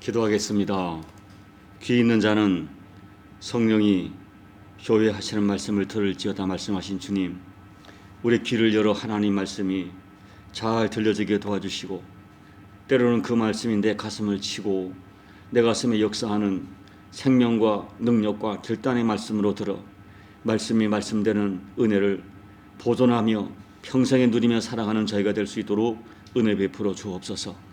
기도하겠습니다. 귀 있는 자는 성령이 교회 하시는 말씀을 들을지어다 말씀하신 주님, 우리 귀를 열어 하나님 말씀이 잘 들려지게 도와주시고, 때로는 그 말씀이 내 가슴을 치고 내 가슴에 역사하는 생명과 능력과 결단의 말씀으로 들어 말씀이 말씀되는 은혜를 보존하며 평생에 누리며 살아가는 저희가 될 수 있도록 은혜 베풀어 주옵소서.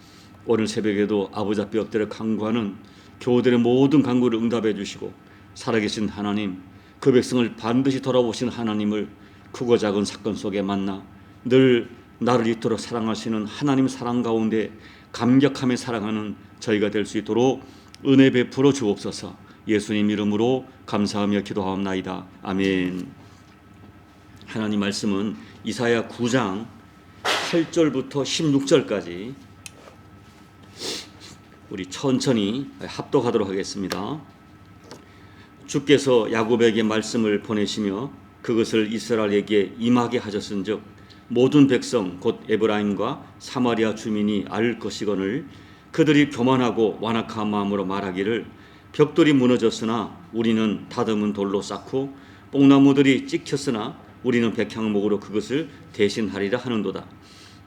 오늘 새벽에도 아버지 앞에 엎드려 간구하는 교우들의 모든 간구를 응답해 주시고, 살아계신 하나님, 그 백성을 반드시 돌아보신 하나님을 크고 작은 사건 속에 만나 늘 나를 이토록 사랑하시는 하나님 사랑 가운데 감격하며 살아가는 저희가 될 수 있도록 은혜 베풀어 주옵소서. 예수님 이름으로 감사하며 기도하옵나이다. 아멘. 하나님 말씀은 이사야 9장 8절부터 16절까지 우리 천천히 합독하도록 하겠습니다. 주께서 야곱에게 말씀을 보내시며 그것을 이스라엘에게 임하게 하셨은즉 모든 백성 곧 에브라임과 사마리아 주민이 알 것이거늘 그들이 교만하고 완악한 마음으로 말하기를 벽돌이 무너졌으나 우리는 다듬은 돌로 쌓고 뽕나무들이 찍혔으나 우리는 백향목으로 그것을 대신하리라 하는도다.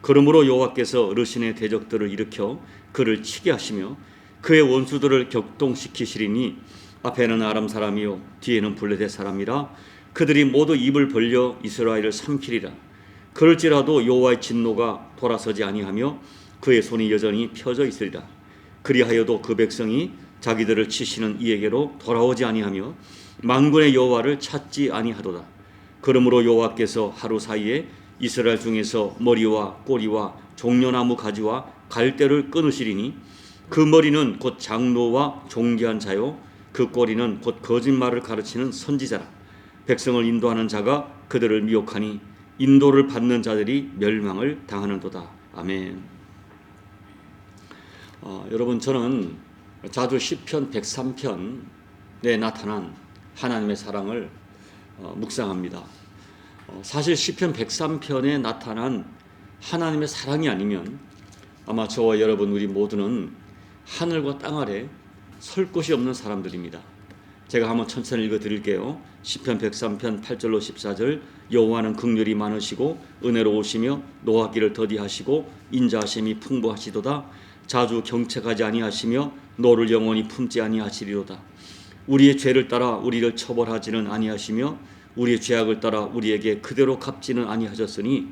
그러므로 여호와께서 르신의 대적들을 일으켜 그를 치게 하시며 그의 원수들을 격동시키시리니 앞에는 아람 사람이요 뒤에는 블레셋 사람이라 그들이 모두 입을 벌려 이스라엘을 삼키리라. 그럴지라도 여호와의 진노가 돌아서지 아니하며 그의 손이 여전히 펴져 있으리라. 그리하여도 그 백성이 자기들을 치시는 이에게로 돌아오지 아니하며 만군의 여호와를 찾지 아니하도다. 그러므로 여호와께서 하루 사이에 이스라엘 중에서 머리와 꼬리와 종려나무 가지와 갈대를 끊으시리니 그 머리는 곧 장로와 존귀한 자요 그 꼬리는 곧 거짓말을 가르치는 선지자라. 백성을 인도하는 자가 그들을 미혹하니 인도를 받는 자들이 멸망을 당하는도다. 아멘. 여러분, 저는 자주 시편 103편에 나타난 하나님의 사랑을 묵상합니다. 사실 시편 103편에 나타난 하나님의 사랑이 아니면 아마 저와 여러분 우리 모두는 하늘과 땅 아래 설 곳이 없는 사람들입니다. 제가 한번 천천히 읽어드릴게요. 시편 103편 8절로 14절. 여호와는 긍휼이 많으시고 은혜로우시며 노하기를 더디하시고 인자하심이 풍부하시도다. 자주 경책하지 아니하시며 노를 영원히 품지 아니하시리로다. 우리의 죄를 따라 우리를 처벌하지는 아니하시며 우리의 죄악을 따라 우리에게 그대로 갚지는 아니하셨으니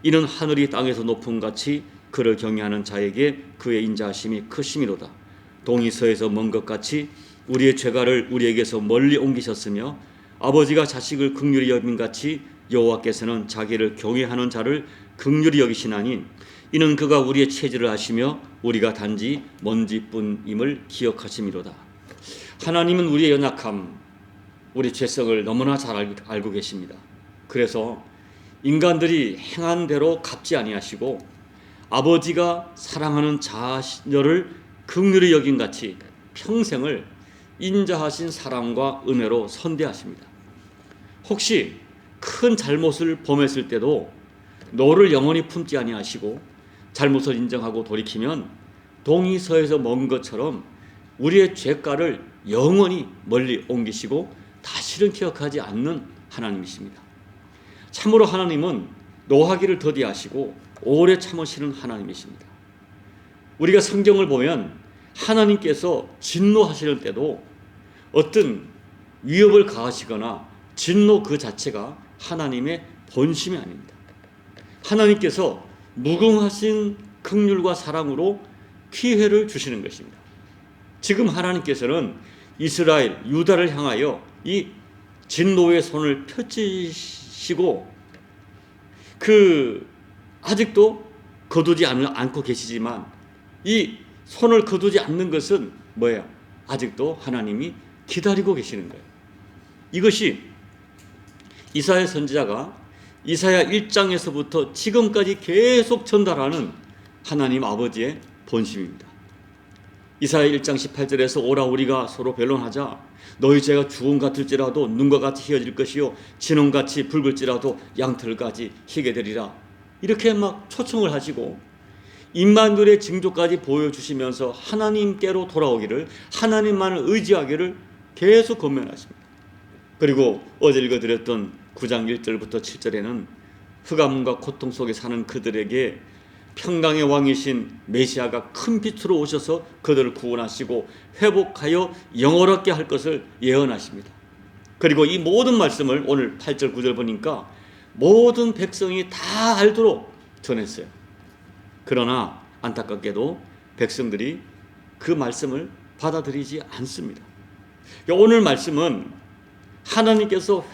이는 하늘이 땅에서 높음 같이 그를 경외하는 자에게 그의 인자하심이 크심이로다. 동이 서에서 먼 것 같이 우리의 죄가를 우리에게서 멀리 옮기셨으며 아버지가 자식을 긍휼히 여김같이 여호와께서는 자기를 경외하는 자를 긍휼히 여기시나니 이는 그가 우리의 체질을 아시며 우리가 단지 먼지뿐임을 기억하심이로다. 하나님은 우리의 연약함, 우리 죄성을 너무나 잘 알고 계십니다. 그래서 인간들이 행한 대로 갚지 아니하시고 아버지가 사랑하는 자녀를 긍휼히 여김같이 평생을 인자하신 사랑과 은혜로 선대하십니다. 혹시 큰 잘못을 범했을 때도 너를 영원히 품지 아니하시고 잘못을 인정하고 돌이키면 동이 서에서 먼 것처럼 우리의 죄가를 영원히 멀리 옮기시고 다시는 기억하지 않는 하나님이십니다. 참으로 하나님은 노하기를 더디하시고 오래 참으시는 하나님이십니다. 우리가 성경을 보면 하나님께서 진노하시는 때도 어떤 위협을 가하시거나 진노 그 자체가 하나님의 본심이 아닙니다. 하나님께서 무궁하신 긍휼과 사랑으로 기회를 주시는 것입니다. 지금 하나님께서는 이스라엘, 유다를 향하여 이 진노의 손을 펼치시고 아직도 거두지 않고 계시지만 이 손을 거두지 않는 것은 뭐예요? 아직도 하나님이 기다리고 계시는 거예요. 이것이 이사야 선지자가 이사야 1장에서부터 지금까지 계속 전달하는 하나님 아버지의 본심입니다. 이사야 1장 18절에서 오라 우리가 서로 변론하자. 너희 죄가 죽음 같을지라도 눈과 같이 희어질 것이요 진홍같이 붉을지라도 양털같이 희게 되리라. 이렇게 막 초청을 하시고 임마누엘의 징조까지 보여주시면서 하나님께로 돌아오기를, 하나님만을 의지하기를 계속 권면하십니다. 그리고 어제 읽어드렸던 9장 1절부터 7절에는 흑암과 고통 속에 사는 그들에게 평강의 왕이신 메시아가 큰 빛으로 오셔서 그들을 구원하시고 회복하여 영원하게 할 것을 예언하십니다. 그리고 이 모든 말씀을 오늘 8절 9절 보니까 모든 백성이 다 알도록 전했어요. 그러나 안타깝게도 백성들이 그 말씀을 받아들이지 않습니다. 오늘 말씀은 하나님께서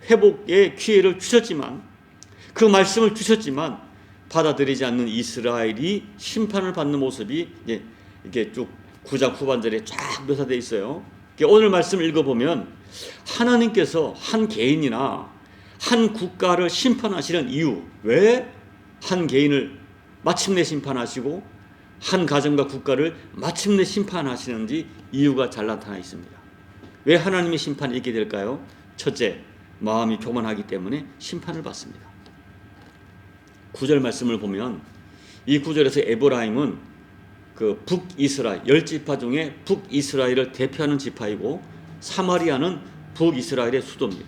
회복의 기회를 주셨지만, 그 말씀을 주셨지만 받아들이지 않는 이스라엘이 심판을 받는 모습이 이게 쭉 9장 후반절에 쫙 묘사되어 있어요. 오늘 말씀을 읽어보면 하나님께서 한 개인이나 한 국가를 심판하시는 이유, 왜 한 개인을 마침내 심판하시고 한 가정과 국가를 마침내 심판하시는지 이유가 잘 나타나 있습니다. 왜 하나님의 심판이 있게 될까요? 첫째, 마음이 교만하기 때문에 심판을 받습니다. 9절 말씀을 보면 이 9절에서 에브라임은 그 북이스라엘 10지파 중에 북이스라엘을 대표하는 지파이고 사마리아는 북이스라엘의 수도입니다.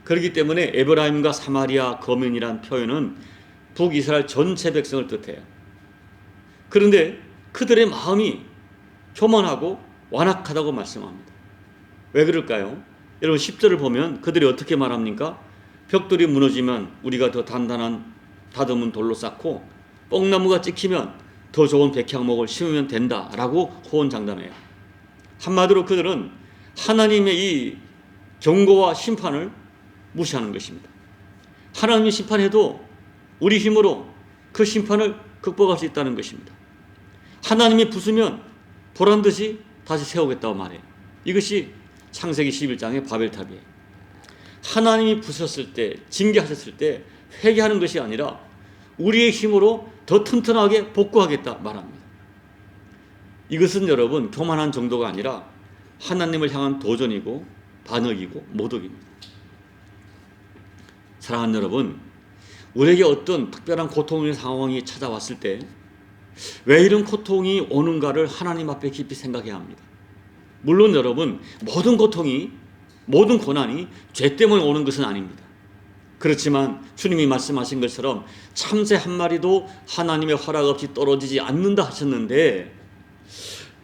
그렇기 때문에 에브라임과 사마리아 거민이란 표현은 북이스라엘 전체 백성을 뜻해요. 그런데 그들의 마음이 교만하고 완악하다고 말씀합니다. 왜 그럴까요? 여러분 10절을 보면 그들이 어떻게 말합니까? 벽돌이 무너지면 우리가 더 단단한 다듬은 돌로 쌓고 뽕나무가 찍히면 더 좋은 백향목을 심으면 된다라고 호언장담해요. 한마디로 그들은 하나님의 이 경고와 심판을 무시하는 것입니다. 하나님이 심판해도 우리 힘으로 그 심판을 극복할 수 있다는 것입니다. 하나님이 부수면 보란듯이 다시 세우겠다고 말해요. 이것이 창세기 11장의 바벨탑이에요. 하나님이 부셨을 때, 징계하셨을 때 회개하는 것이 아니라 우리의 힘으로 더 튼튼하게 복구하겠다 말합니다. 이것은 여러분 교만한 정도가 아니라 하나님을 향한 도전이고 반역이고 모독입니다. 사랑하는 여러분, 우리에게 어떤 특별한 고통의 상황이 찾아왔을 때 왜 이런 고통이 오는가를 하나님 앞에 깊이 생각해야 합니다. 물론 여러분, 모든 고통이, 모든 고난이 죄 때문에 오는 것은 아닙니다. 그렇지만 주님이 말씀하신 것처럼 참새 한 마리도 하나님의 허락 없이 떨어지지 않는다 하셨는데,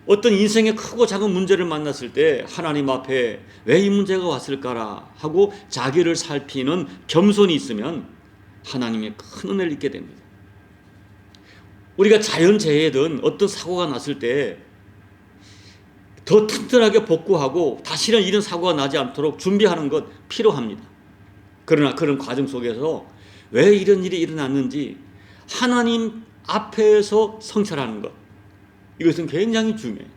어떤 인생의 크고 작은 문제를 만났을 때 하나님 앞에 왜 이 문제가 왔을까라 하고 자기를 살피는 겸손이 있으면 하나님의 큰 은혜를 입게 됩니다. 우리가 자연재해든 어떤 사고가 났을 때 더 튼튼하게 복구하고 다시는 이런 사고가 나지 않도록 준비하는 것 필요합니다. 그러나 그런 과정 속에서 왜 이런 일이 일어났는지 하나님 앞에서 성찰하는 것, 이것은 굉장히 중요해요.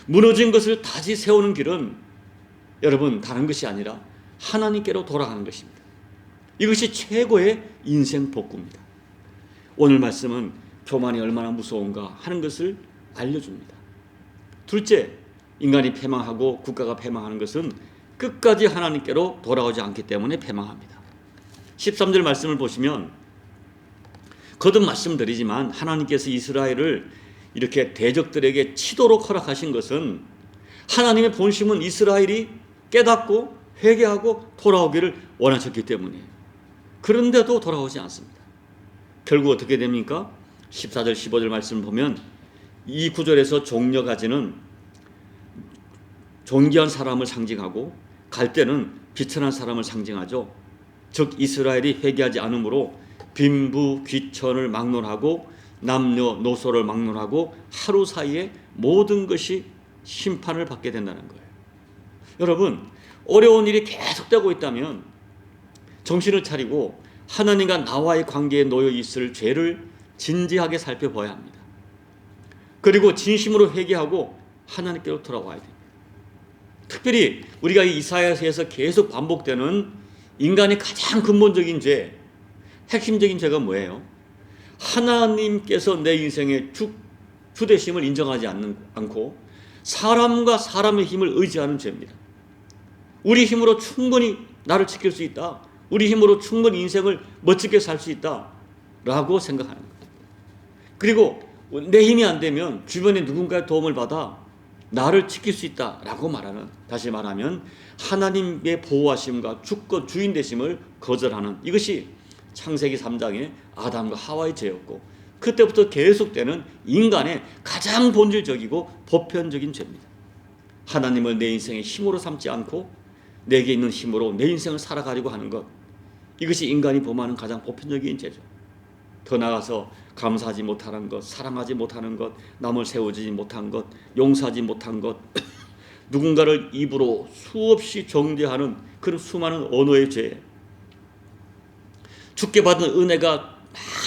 무너진 것을 다시 세우는 길은 여러분 다른 것이 아니라 하나님께로 돌아가는 것입니다. 이것이 최고의 인생 복구입니다. 오늘 말씀은 교만이 얼마나 무서운가 하는 것을 알려줍니다. 둘째, 인간이 패망하고 국가가 패망하는 것은 끝까지 하나님께로 돌아오지 않기 때문에 패망합니다. 13절 말씀을 보시면 거듭 말씀드리지만 하나님께서 이스라엘을 이렇게 대적들에게 치도록 허락하신 것은 하나님의 본심은 이스라엘이 깨닫고 회개하고 돌아오기를 원하셨기 때문이에요. 그런데도 돌아오지 않습니다. 결국 어떻게 됩니까? 14절 15절 말씀을 보면 이 구절에서 종려가지는 존귀한 사람을 상징하고 갈대는 비천한 사람을 상징하죠. 즉 이스라엘이 회개하지 않으므로 빈부 귀천을 막론하고 남녀노소를 막론하고 하루 사이에 모든 것이 심판을 받게 된다는 거예요. 여러분, 어려운 일이 계속되고 있다면 정신을 차리고 하나님과 나와의 관계에 놓여 있을 죄를 진지하게 살펴봐야 합니다. 그리고 진심으로 회개하고 하나님께로 돌아와야 됩니다. 특별히 우리가 이 이사야서에서 계속 반복되는 인간의 가장 근본적인 죄, 핵심적인 죄가 뭐예요? 하나님께서 내 인생의 주되심을 인정하지 않고 사람과 사람의 힘을 의지하는 죄입니다. 우리 힘으로 충분히 나를 지킬 수 있다, 우리 힘으로 충분히 인생을 멋지게 살 수 있다 라고 생각하는 거예요. 그리고 내 힘이 안 되면 주변에 누군가의 도움을 받아 나를 지킬 수 있다라고 말하는, 다시 말하면 하나님의 보호하심과 주권 주인 되심을 거절하는, 이것이 창세기 3장의 아담과 하와의 죄였고, 그때부터 계속되는 인간의 가장 본질적이고 보편적인 죄입니다. 하나님을 내 인생의 힘으로 삼지 않고 내게 있는 힘으로 내 인생을 살아가려고 하는 것, 이것이 인간이 범하는 가장 보편적인 죄죠. 더 나아가서 감사하지 못하는 것, 사랑하지 못하는 것, 남을 세우지 못한 것, 용서하지 못한 것, 누군가를 입으로 수없이 정죄하는 그런 수많은 언어의 죄, 주께 받은 은혜가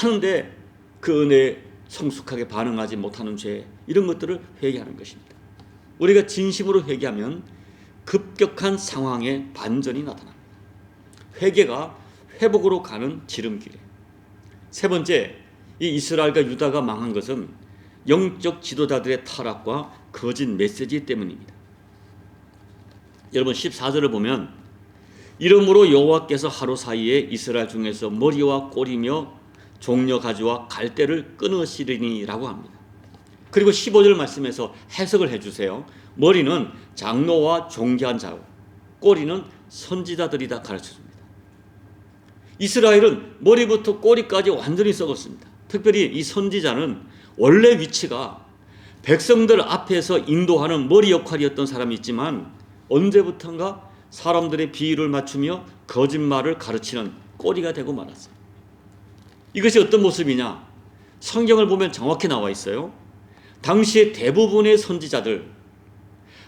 많은데 그 은혜에 성숙하게 반응하지 못하는 죄, 이런 것들을 회개하는 것입니다. 우리가 진심으로 회개하면 급격한 상황의 반전이 나타납니다. 회개가 회복으로 가는 지름길이에요. 세 번째, 이 이스라엘과 유다가 망한 것은 영적 지도자들의 타락과 거짓 메시지 때문입니다. 여러분 14절을 보면, 이러므로 여호와께서 하루 사이에 이스라엘 중에서 머리와 꼬리며 종려 가지와 갈대를 끊으시리니라고 합니다. 그리고 15절 말씀에서 해석을 해주세요. 머리는 장로와 존귀한 자고 꼬리는 선지자들이다 가르쳐줍니다. 이스라엘은 머리부터 꼬리까지 완전히 썩었습니다. 특별히 이 선지자는 원래 위치가 백성들 앞에서 인도하는 머리 역할이었던 사람이 있지만, 언제부턴가 사람들의 비유를 맞추며 거짓말을 가르치는 꼬리가 되고 말았어요. 이것이 어떤 모습이냐? 성경을 보면 정확히 나와 있어요. 당시의 대부분의 선지자들,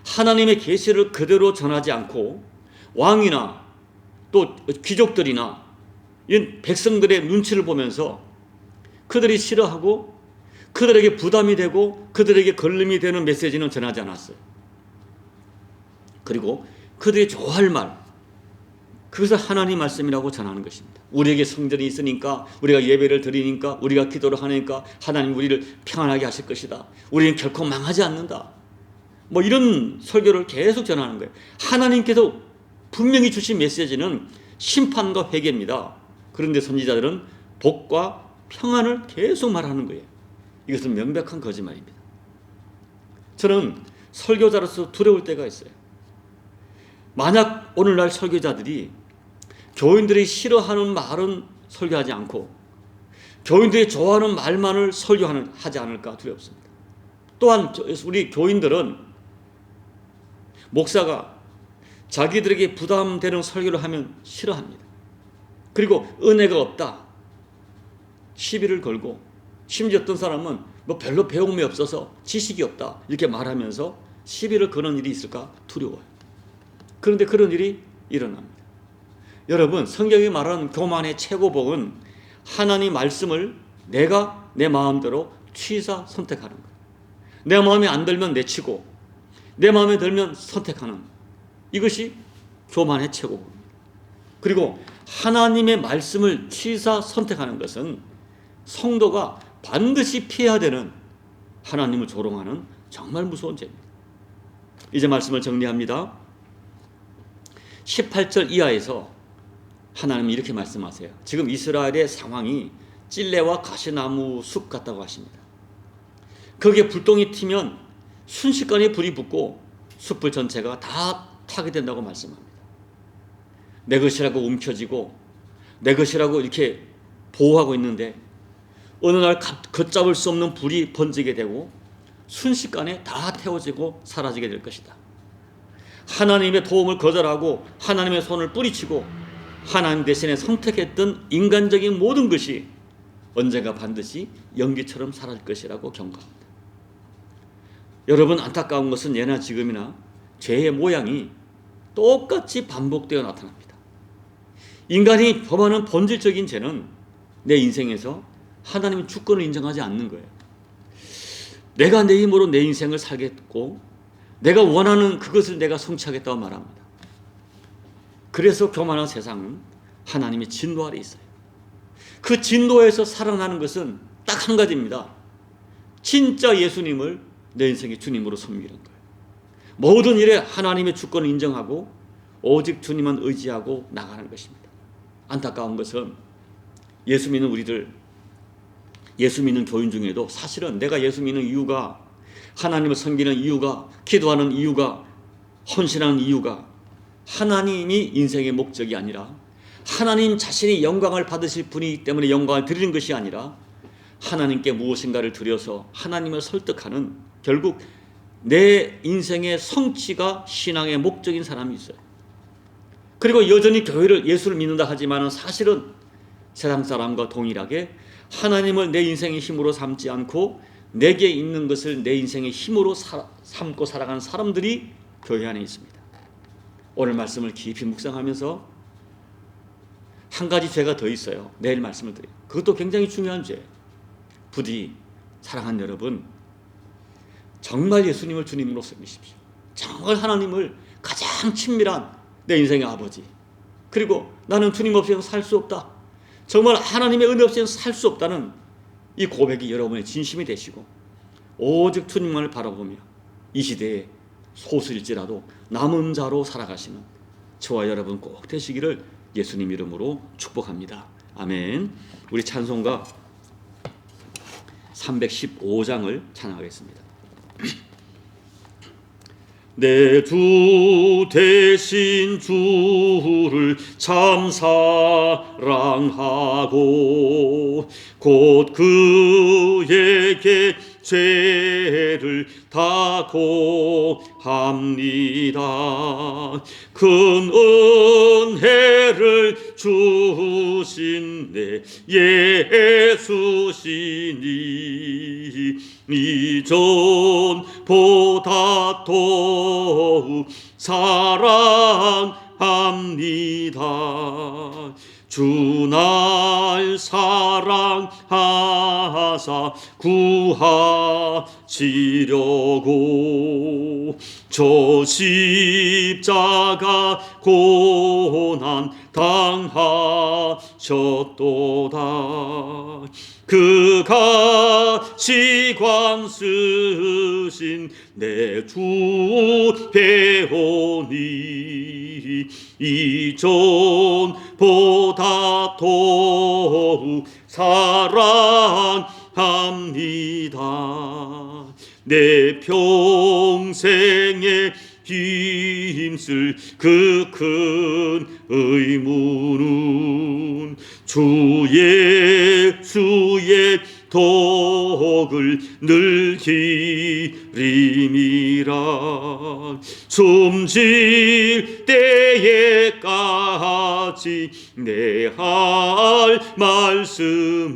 하나님의 계시를 그대로 전하지 않고 왕이나 또 귀족들이나 이런 백성들의 눈치를 보면서 그들이 싫어하고 그들에게 부담이 되고 그들에게 걸림이 되는 메시지는 전하지 않았어요. 그리고 그들이 좋아할 말, 그것을 하나님 말씀이라고 전하는 것입니다. 우리에게 성전이 있으니까, 우리가 예배를 드리니까, 우리가 기도를 하니까 하나님 우리를 평안하게 하실 것이다. 우리는 결코 망하지 않는다. 뭐 이런 설교를 계속 전하는 거예요. 하나님께서 분명히 주신 메시지는 심판과 회개입니다. 그런데 선지자들은 복과 평안을 계속 말하는 거예요. 이것은 명백한 거짓말입니다. 저는 설교자로서 두려울 때가 있어요. 만약 오늘날 설교자들이 교인들이 싫어하는 말은 설교하지 않고 교인들이 좋아하는 말만을 설교하지 않을까 두렵습니다. 또한 우리 교인들은 목사가 자기들에게 부담되는 설교를 하면 싫어합니다. 그리고 은혜가 없다, 시비를 걸고, 심지어 어떤 사람은 뭐 별로 배움이 없어서 지식이 없다 이렇게 말하면서 시비를 거는 일이 있을까 두려워요. 그런데 그런 일이 일어납니다. 여러분, 성경이 말하는 교만의 최고복은 하나님 말씀을 내가 내 마음대로 취사 선택하는 거예요. 내 마음에 안 들면 내치고 내 마음에 들면 선택하는, 이것이 교만의 최고복입니다. 그리고 하나님의 말씀을 취사 선택하는 것은 성도가 반드시 피해야 되는, 하나님을 조롱하는 정말 무서운 죄입니다. 이제 말씀을 정리합니다. 18절 이하에서 하나님이 이렇게 말씀하세요. 지금 이스라엘의 상황이 찔레와 가시나무 숲 같다고 하십니다. 거기에 불똥이 튀면 순식간에 불이 붙고 숲을 전체가 다 타게 된다고 말씀합니다. 내 것이라고 움켜쥐고 내 것이라고 이렇게 보호하고 있는데 어느 날 걷잡을 수 없는 불이 번지게 되고 순식간에 다 태워지고 사라지게 될 것이다. 하나님의 도움을 거절하고 하나님의 손을 뿌리치고 하나님 대신에 선택했던 인간적인 모든 것이 언젠가 반드시 연기처럼 사라질 것이라고 경고합니다. 여러분, 안타까운 것은 예나 지금이나 죄의 모양이 똑같이 반복되어 나타납니다. 인간이 범하는 본질적인 죄는 내 인생에서 하나님의 주권을 인정하지 않는 거예요. 내가 내 힘으로 내 인생을 살겠고 내가 원하는 그것을 내가 성취하겠다고 말합니다. 그래서 교만한 세상은 하나님의 진노 아래 있어요. 그 진노에서 살아나는 것은 딱 한 가지입니다. 진짜 예수님을 내 인생의 주님으로 섬기는 거예요. 모든 일에 하나님의 주권을 인정하고 오직 주님만 의지하고 나가는 것입니다. 안타까운 것은 예수 믿는 우리들, 예수 믿는 교인 중에도 사실은 내가 예수 믿는 이유가, 하나님을 섬기는 이유가, 기도하는 이유가, 헌신하는 이유가 하나님이 인생의 목적이 아니라 하나님 자신이 영광을 받으실 분이기 때문에 영광을 드리는 것이 아니라 하나님께 무엇인가를 드려서 하나님을 설득하는, 결국 내 인생의 성취가 신앙의 목적인 사람이 있어요. 그리고 여전히 교회를, 예수를 믿는다 하지만 사실은 세상 사람과 동일하게 하나님을 내 인생의 힘으로 삼지 않고 내게 있는 것을 내 인생의 힘으로 삼고 살아가는 사람들이 교회 안에 있습니다. 오늘 말씀을 깊이 묵상하면서 한 가지 죄가 더 있어요. 내일 말씀을 드려요. 그것도 굉장히 중요한 죄. 부디 사랑하는 여러분, 정말 예수님을 주님으로 섬기십시오. 정말 하나님을 가장 친밀한 내 인생의 아버지, 그리고 나는 주님 없이는 살 수 없다, 정말 하나님의 은혜 없이는 살 수 없다는 이 고백이 여러분의 진심이 되시고 오직 주님만을 바라보며 이 시대에 소수일지라도 남은 자로 살아가시는 저와 여러분 꼭 되시기를 예수님 이름으로 축복합니다. 아멘. 우리 찬송가 315장을 찬양하겠습니다. 내 주 대신 주를 참 사랑하고 곧 그에게 죄를 다 고합니다. 큰 은혜를 주신 내 예수시니 이전보다 더욱 사랑합니다. 주 날 사랑하사 구하시려고 저 십자가 고난 당하셨도다. 그가 시관 쓰신 내 주 배우니 이전보다 더욱 사랑합니다. 내 평생에 힘쓸 그 큰 의무는 주 예수의 덕을 늘 기림이라. 숨질 때에까지 내 할 말씀은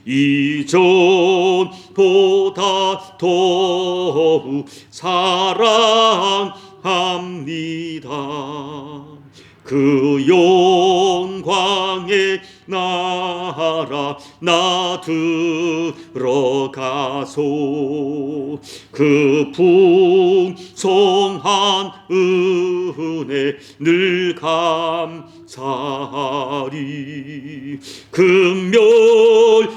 이전보다 더욱 사랑합니다. 그 영광의 나라 나 들어가소. 그 풍성한 은혜 늘 감사하리. 금멸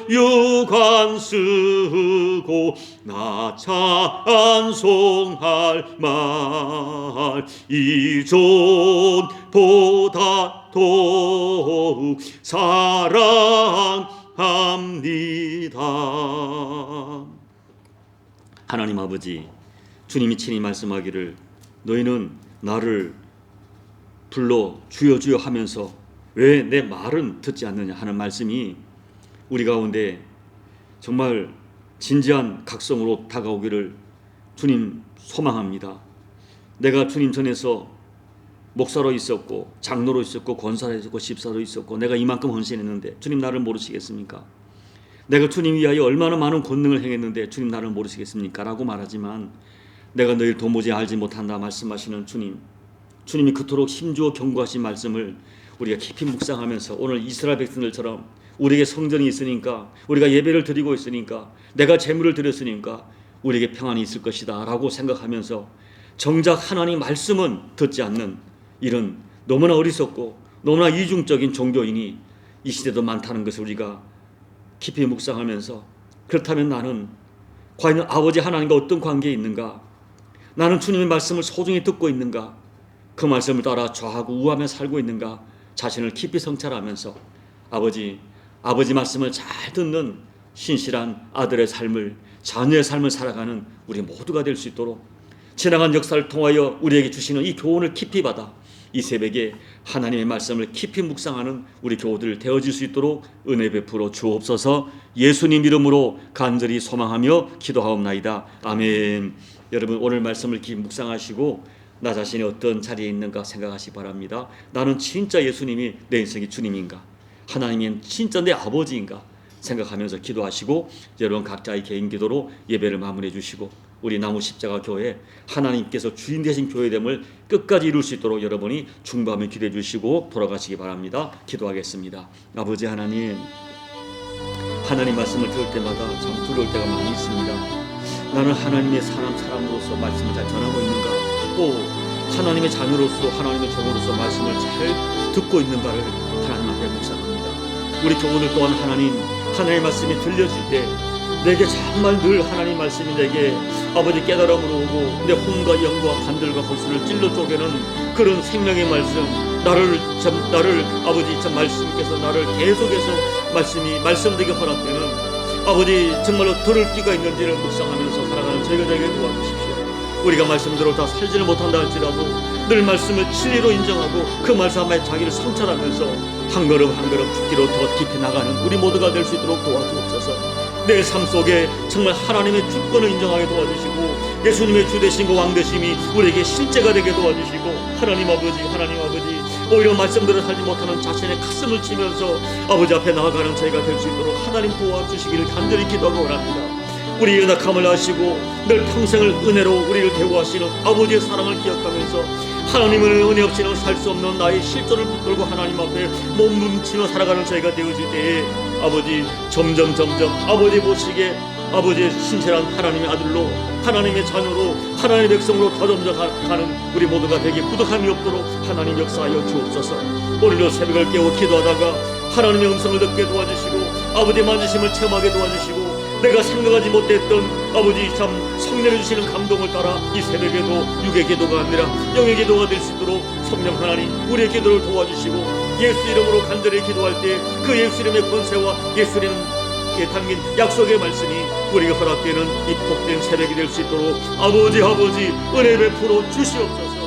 유관 쓰고 나 찬송할 말 이전보다 더욱 사랑합니다. 하나님 아버지, 주님이 친히 말씀하기를 너희는 나를 불러 주여 주여 하면서 왜 내 말은 듣지 않느냐 하는 말씀이 우리 가운데 정말 진지한 각성으로 다가오기를 주님 소망합니다. 내가 주님 전에서 목사로 있었고 장로로 있었고 권사로 있었고 집사로 있었고 내가 이만큼 헌신했는데 주님 나를 모르시겠습니까? 내가 주님 위하여 얼마나 많은 권능을 행했는데 주님 나를 모르시겠습니까? 라고 말하지만 내가 너희를 도무지 알지 못한다 말씀하시는 주님, 주님이 그토록 힘주어 경고하신 말씀을 우리가 깊이 묵상하면서 오늘 이스라엘 백성들처럼 우리에게 성전이 있으니까, 우리가 예배를 드리고 있으니까, 내가 제물을 드렸으니까 우리에게 평안이 있을 것이다 라고 생각하면서 정작 하나님 말씀은 듣지 않는 이런 너무나 어리석고 너무나 이중적인 종교인이 이 시대도 많다는 것을 우리가 깊이 묵상하면서, 그렇다면 나는 과연 아버지 하나님과 어떤 관계에 있는가? 나는 주님의 말씀을 소중히 듣고 있는가? 그 말씀을 따라 좌하고 우하며 살고 있는가? 자신을 깊이 성찰하면서 아버지, 아버지 말씀을 잘 듣는 신실한 아들의 삶을, 자녀의 삶을 살아가는 우리 모두가 될 수 있도록 지나간 역사를 통하여 우리에게 주시는 이 교훈을 깊이 받아 이 새벽에 하나님의 말씀을 깊이 묵상하는 우리 교우들 되어질 수 있도록 은혜 베풀어 주옵소서. 예수님 이름으로 간절히 소망하며 기도하옵나이다. 아멘. 여러분, 오늘 말씀을 깊이 묵상하시고 나 자신이 어떤 자리에 있는가 생각하시기 바랍니다. 나는 진짜 예수님이 내 인생의 주님인가, 하나님이 진짜 내 아버지인가 생각하면서 기도하시고, 여러분 각자의 개인 기도로 예배를 마무리해 주시고 우리 나무 십자가 교회 하나님께서 주인 되신 교회됨을 끝까지 이룰 수 있도록 여러분이 중보하며 기도해 주시고 돌아가시기 바랍니다. 기도하겠습니다. 아버지 하나님, 하나님 말씀을 들을 때마다 참 두려울 때가 많이 있습니다. 나는 하나님의 사람으로서 말씀을 잘 전하고 있는가, 또 하나님의 자녀로서 하나님의 종으로서 말씀을 잘 듣고 있는가를 하나님 앞에 묵상합니다. 우리 교우들 또한 하나님의 말씀이 들려질 때 내게 정말 늘 하나님 말씀이 내게 아버지 깨달음으로 오고 내 혼과 영과 관들과 골수를 찔러 쪼개는 그런 생명의 말씀, 나를 아버지 참 말씀께서 나를 계속해서 말씀되게 허락되는 아버지 정말로 들을 귀가 있는지를 묵상하면서 살아가는 저희가 되게 도와주십시오. 우리가 말씀대로 다 살지를 못한다 할지라도 늘 말씀을 진리로 인정하고 그 말씀 앞에 자기를 성찰하면서 한 걸음 한 걸음 죽기로 더 깊이 나가는 우리 모두가 될 수 있도록 도와주옵소서. 내 삶 속에 정말 하나님의 주권을 인정하게 도와주시고 예수님의 주되심과 왕되심이 우리에게 실제가 되게 도와주시고, 하나님 아버지 오히려 말씀대로 살지 못하는 자신의 가슴을 치면서 아버지 앞에 나아가는 저희가 될 수 있도록 하나님 도와주시기를 간절히 기도하고 원합니다. 우리의 연약함을 아시고 늘 평생을 은혜로 우리를 대우하시는 아버지의 사랑을 기억하면서 하나님의 은혜 없이는 살 수 없는 나의 실존을 붙들고 하나님 앞에 몸부림치며 살아가는 저희가 되어질 때에 아버지 점점 아버지 보시기에 아버지의 신실한 하나님의 아들로, 하나님의 자녀로, 하나님의 백성으로 더점져 가는 우리 모두가 되게 부족함이 없도록 하나님 역사하여 주옵소서. 오늘도 새벽을 깨워 기도하다가 하나님의 음성을 듣게 도와주시고 아버지의 만지심을 체험하게 도와주시고 내가 생각하지 못했던 아버지 참 성령이 주시는 감동을 따라 이 새벽에도 육의 기도가 아니라 영의 기도가 될 수 있도록 성령 하나님 우리의 기도를 도와주시고 예수 이름으로 간절히 기도할 때 그 예수 이름의 권세와 예수 이름에 담긴 약속의 말씀이 우리가 허락되는 이 복된 새벽이 될 수 있도록 아버지 은혜 베풀어 주시옵소서.